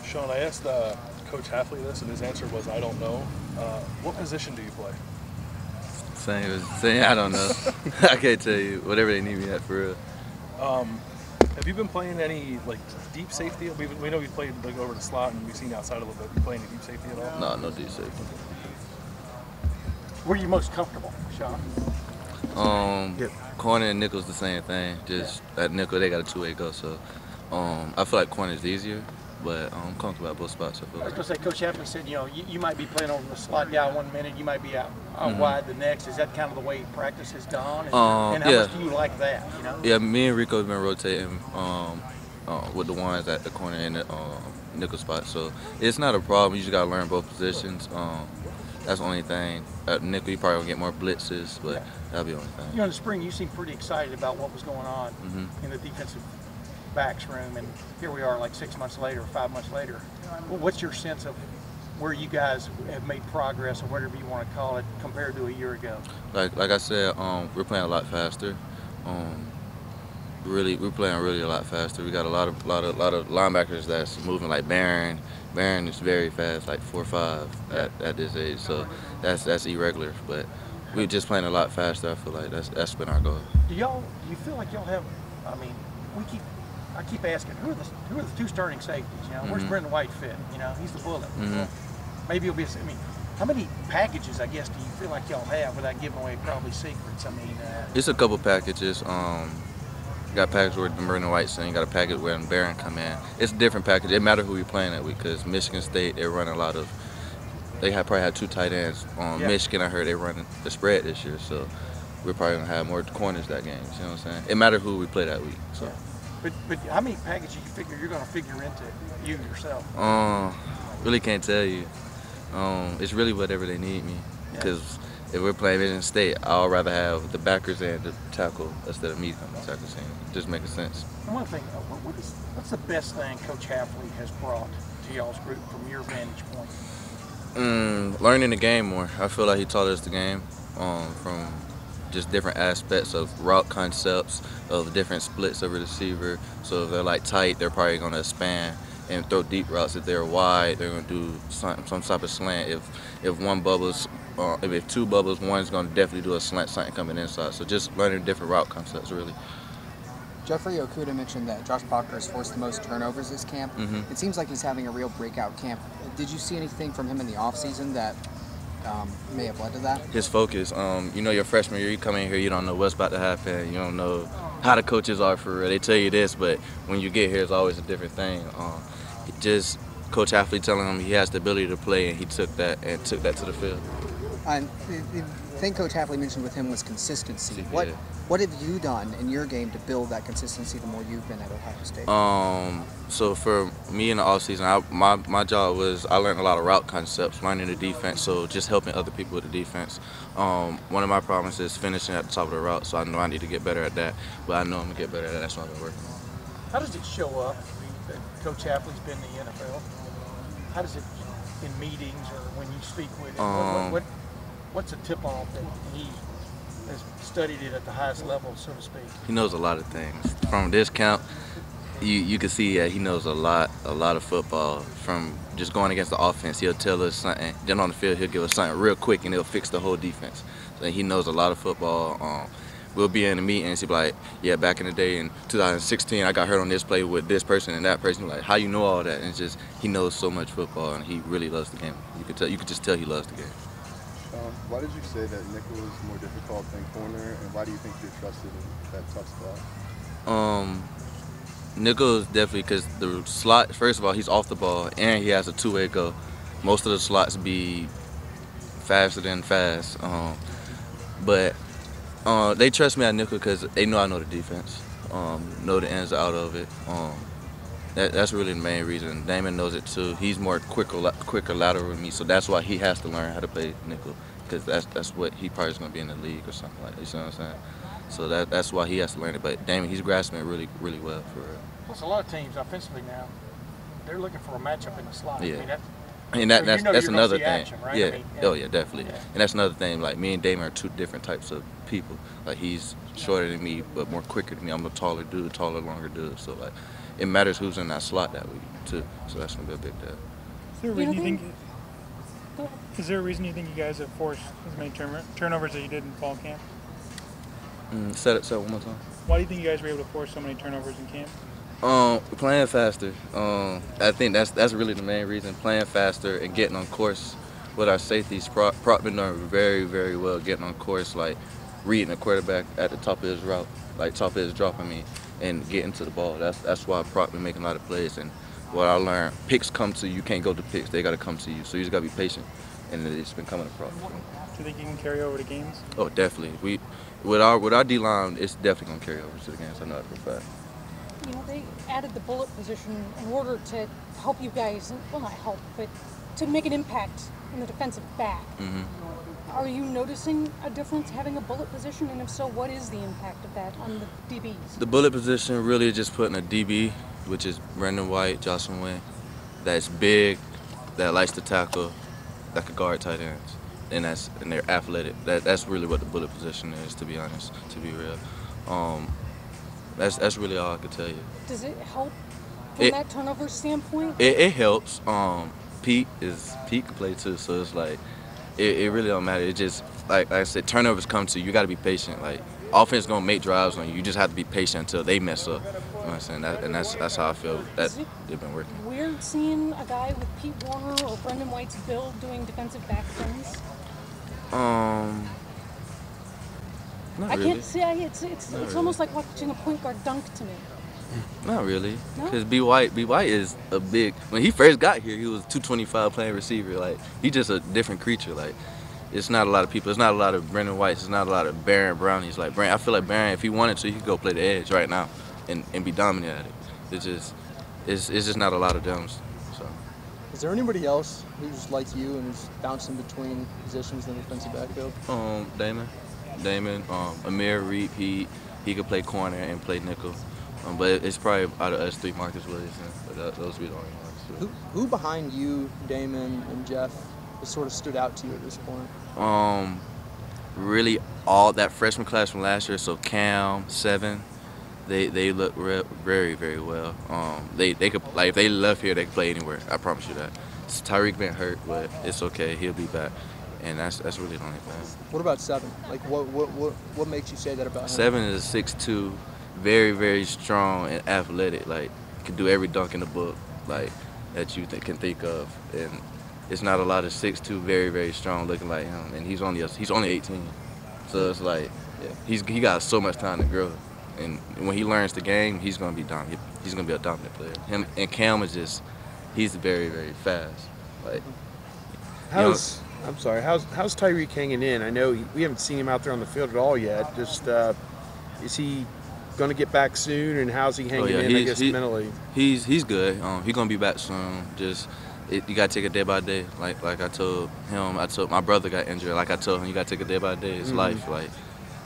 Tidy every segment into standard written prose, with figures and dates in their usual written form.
Shaun, I asked Coach Halfley this, and his answer was, I don't know. What position do you play? Same, I don't know. I can't tell you. Whatever they need me at, for real. Have you been playing any like deep safety? We know you played like over the slot, and we've seen you outside a little bit. You play any deep safety at all? No, no deep safety. Where are you most comfortable, Shaun? Corner and nickel's the same thing. Just at nickel, they got a two-way go. So I feel like corner is easier, but I'm comfortable at both spots. I was going to say, Coach Halfley said, you know, you might be playing over the slot guy 1 minute, you might be out wide the next. Is that kind of the way practice has gone? And how much do you like that? You know? Yeah, me and Rico's been rotating with the ones at the corner and the nickel spot. So it's not a problem. You just got to learn both positions. That's the only thing. At nickel, you probably will get more blitzes, but that'll be the only thing. You know, in the spring, you seemed pretty excited about what was going on in the defensive backs room, and here we are like 6 months later, 5 months later. Well, what's your sense of where you guys have made progress, or whatever you want to call it, compared to a year ago? Like I said, we're playing a lot faster. We're playing really a lot faster. We got a lot of linebackers that's moving, like Barron. Barron is very fast, like 4.5 at this age. So that's irregular, but we're just playing a lot faster. I feel like that's been our goal. Do you feel like y'all have? I mean, I keep asking, who are the two starting safeties? You know, where's Brendan White fit? You know, he's the bullet. Well, maybe he'll be. I mean, how many packages, I guess, do you feel like y'all have without giving away probably secrets? I mean, it's a couple packages. Got a package where Brendan White's in. Got a package where Barron come in. It's a different package. It matters who we're playing that week, because Michigan State, they run a lot of. They probably had 2 tight ends. Michigan, I heard they running the spread this year, so we're probably gonna have more corners that game. You know what I'm saying? It matters who we play that week. So. Yeah. But how many packages you figure you're going to figure into you yourself? Really can't tell you. It's really whatever they need me. Because if we're playing Michigan State, I'd rather have the backers and the tackle instead of me coming to tackle team. Just making sense. And one thing, what's the best thing Coach Halfley has brought to y'all's group from your vantage point? Learning the game more. I feel like he taught us the game from just different aspects of route concepts, of different splits of a receiver. So if they're like tight, they're probably going to expand and throw deep routes. If they're wide, they're going to do some type of slant. If one bubbles, if 2 bubbles, one's going to definitely do a slant, something coming inside. So just learning different route concepts, really. Jeffrey Okuda mentioned that Josh Bacher has forced the most turnovers this camp. It seems like he's having a real breakout camp. Did you see anything from him in the offseason that may have led to that? His focus. You know, your freshman year, you come in here, you don't know what's about to happen. You don't know how the coaches are for real. They tell you this, but when you get here, it's always a different thing. Just Coach Halfley telling him he has the ability to play, and he took that to the field. And the thing Coach Halfley mentioned with him was consistency. What have you done in your game to build that consistency the more you've been at Ohio State? So for me in the offseason, my job was I learned a lot of route concepts, learning the defense, so just helping other people with the defense. One of my problems is finishing at the top of the route, so I know I need to get better at that, but I know I'm going to get better at that. That's what I've been working on. How does it show up that Coach Halfley's been in the NFL? How does it, in meetings or when you speak with him, what's a tip-off that he has studied it at the highest level, so to speak? He knows a lot of things. From this camp, you can see that he knows a lot of football. From just going against the offense, he'll tell us something. Then on the field, he'll give us something real quick, and he'll fix the whole defense. So he knows a lot of football. We'll be in the meetings, he'll be like, yeah, back in the day in 2016, I got hurt on this play with this person and that person. Like, how you know all that? And it's just, he knows so much football, and he really loves the game. You could just tell he loves the game. Why did you say that nickel is more difficult than corner, and why do you think you're trusted in that tough spot? Nickel is definitely because the slot, first of all, he's off the ball, and he has a 2-way go. Most of the slots be faster than fast. But they trust me at nickel because they know I know the defense, know the ins and out of it. That's really the main reason. Damon knows it too. He's more quicker lateral than me, so that's why he has to learn how to play nickel, because that's what he probably is going to be in the league or something like that. You see what I'm saying? So that's why he has to learn it. But Damon, he's grasping it really, really well for real. Plus, a lot of teams offensively now, they're looking for a matchup in the slot. Yeah. I mean, And So that's you're that's gonna another see thing. action, right? Yeah. I mean, Oh yeah, definitely. Yeah. And that's another thing. Like me and Damon are two different types of people. Like he's shorter than me, but more quicker than me. I'm a taller dude, taller, longer dude. So like, it matters who's in that slot that week too. So that's gonna be a big deal. Is there a reason you think? Is there a reason you think you guys have forced as many turnovers as you did in fall camp? Say it one more time. Why do you think you guys were able to force so many turnovers in camp? Playing faster. I think that's really the main reason. Playing faster and getting on course with our safeties. Prop been doing very, very well getting on course, like reading the quarterback at the top of his route, like top of his drop, and getting to the ball. That's why Prop been making a lot of plays. And what I learned, picks come to you. You can't go to picks. They got to come to you. So you just got to be patient. And it's been coming to Prop. Do you think you can carry over to games? Oh, definitely. With our D-line, it's definitely going to carry over to the games. I know that for a fact. You know, they added the bullet position in order to help you guys, well, not help, but to make an impact in the defensive back. Are you noticing a difference having a bullet position? And if so, what is the impact of that on the DBs? The bullet position really is just putting a DB, which is Brendan White, Shaun Wade, that's big, that likes to tackle, that could guard tight ends, and they're athletic. That's really what the bullet position is, to be honest, to be real. That's really all I could tell you. Does it help from that turnover standpoint? It helps. Pete can play too, so it's like it really don't matter. It just like I said, turnovers come to you. You got to be patient. Like offense gonna make drives on you. You just have to be patient until they mess up. You know what I'm saying? That's how I feel that they've been working. Weird seeing a guy with Pete Warner or Brendan White's build doing defensive back things. Not I really. can't say it's almost like watching a point guard dunk to me. Not really, No? because B. White is a big. When he first got here, he was 225 playing receiver. Like he just a different creature. Like it's not a lot of people. It's not a lot of Brendan Whites. It's not a lot of Barron Brownies. Like Barron, I feel like Barron, if he wanted to, he could go play the edge right now, and be dominant at it. It's just not a lot of them. So. Is there anybody else who's like you and who's bouncing between positions in the defensive backfield? Damon, Amir Reed, he could play corner and play nickel. But it's probably out of us three, Marcus Williamson. But those would be the only ones. Who behind you, Damon, and Jeff has sort of stood out to you at this point? Really all that freshman class from last year, so Cam, Seven, they look very, very well. They could, like, if they left here, they could play anywhere. I promise you that. Tyreek been hurt, but it's okay. He'll be back. And that's really the only thing. What about Seven? Like, what makes you say that about him? Seven is 6'2", very, very strong and athletic. Like, can do every dunk in the book, like, that you can think of. And it's not a lot of 6'2", very, very strong looking like him. And he's only 18. So it's like, he got so much time to grow. And when he learns the game, he's gonna be dominant. He's gonna be a dominant player. Him and Cam is just, he's very, very fast. Like, how's Tyreek hanging in? I know we haven't seen him out there on the field at all yet. Just is he going to get back soon, and how's he hanging in? I guess mentally. He's good. He's gonna be back soon. Just you gotta take it day by day. Like I told him, I told my brother got injured. Like I told him, you gotta take it day by day. It's life. Like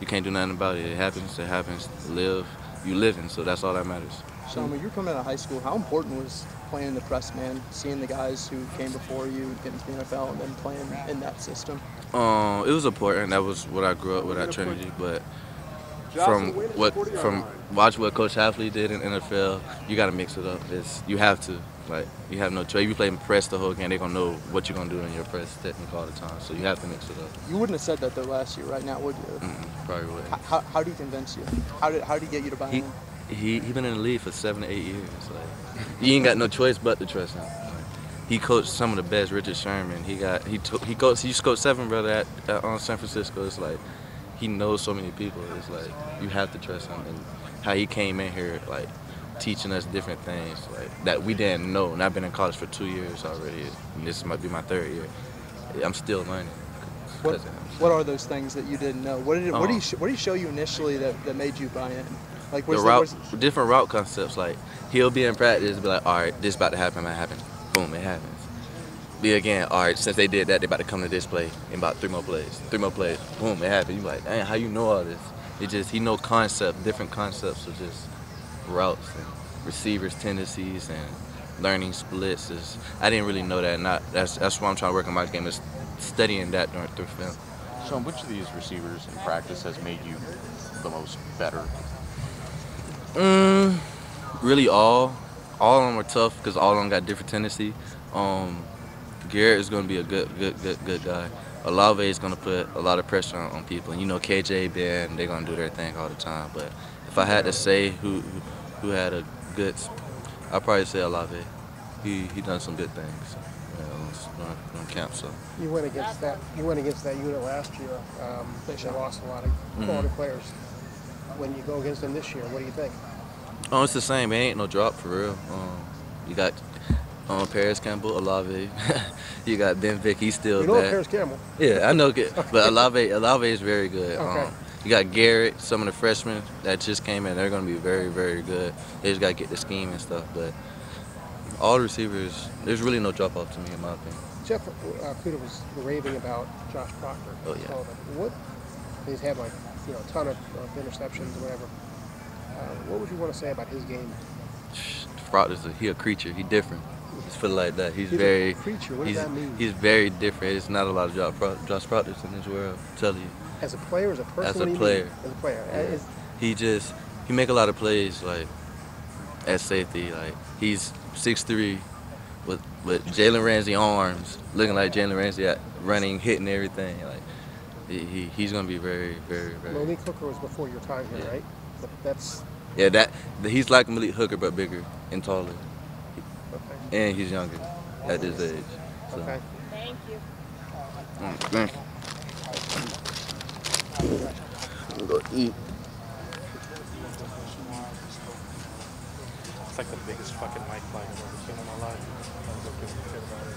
you can't do nothing about it. It happens. It happens. You living. So that's all that matters. Shaun, when you were coming out of high school, how important was playing in the press man, seeing the guys who came before you get into the NFL, and then playing in that system? It was important. That was what I grew up with at Trinity. But from watch what Coach Hafley did in NFL, you got to mix it up. You have to. Like, you have no choice. If you play press the whole game, they're going to know what you're going to do in your press technique all the time. So you have to mix it up. You wouldn't have said that, though, last year, right now, would you? Probably would. How do you convince you? How did he get you to buy in? He been in the league for 7 to 8 years. Like, you ain't got no choice but to trust him. Like, he coached some of the best. Richard Sherman. He used to coach Seven brother at San Francisco. It's like he knows so many people. It's like you have to trust him. And how he came in here, like, teaching us different things like that we didn't know. And I've been in college for 2 years already. And this might be my 3rd year. I'm still learning. What are those things that you didn't know? What did he show you initially that made you buy in? Like, different route concepts. Like, he'll be in practice, be like, all right, this about to happen, might happen. Boom, it happens. Be again, all right, since they did that, they about to come to this play in about 3 more plays. 3 more plays, boom, it happened. You like, dang, how you know all this? He know different concepts of just routes and receivers' tendencies and learning splits. I didn't really know that. That's why I'm trying to work on my game, is studying that through film. Shaun, which of these receivers in practice has made you the most better? Really all of them are tough because all of them got different tendency. Garrett is going to be a good guy. Olave is going to put a lot of pressure on people, and KJ, Ben, they're going to do their thing all the time. But if I had to say who had a good, I'd probably say Olave. He done some good things on camp. So you went against that unit last year. They lost a lot of quality players. When you go against them this year, what do you think? Oh, it's the same. It ain't no drop for real. You got Paris Campbell, Olave. You got Ben Vick. He's still you know bad. Paris Campbell. Yeah, I know. But Olave is very good. Okay. You got Garrett, some of the freshmen that just came in. They're going to be very, very good. They just got to get the scheme and stuff. But all the receivers, there's really no drop off to me in my opinion. Jeff Kuda was raving about Josh Proctor. Oh yeah. What? He's had a ton of interceptions or whatever. What would you want to say about his game? Proctor's a creature. He's different. Just feel like that. He's very a creature. What does that mean? He's very different. There's not a lot of Josh Proctors in this world. I'm telling you. As a player, as a person. As a player. As a player. Yeah. He make a lot of plays like at safety. Like he's 6'3", with Jalen Ramsey arms, looking like Jalen Ramsey running, hitting everything. Like he's gonna be very, very, very. Malik Hooker was before your time here, right? That's. Yeah, he's like Malik Hooker but bigger and taller. Okay. And he's younger at this age. So. Okay. Thank you. Thank you. I'm gonna eat. It's like the biggest fucking mic flag I've ever seen in my life. I was looking shit about it.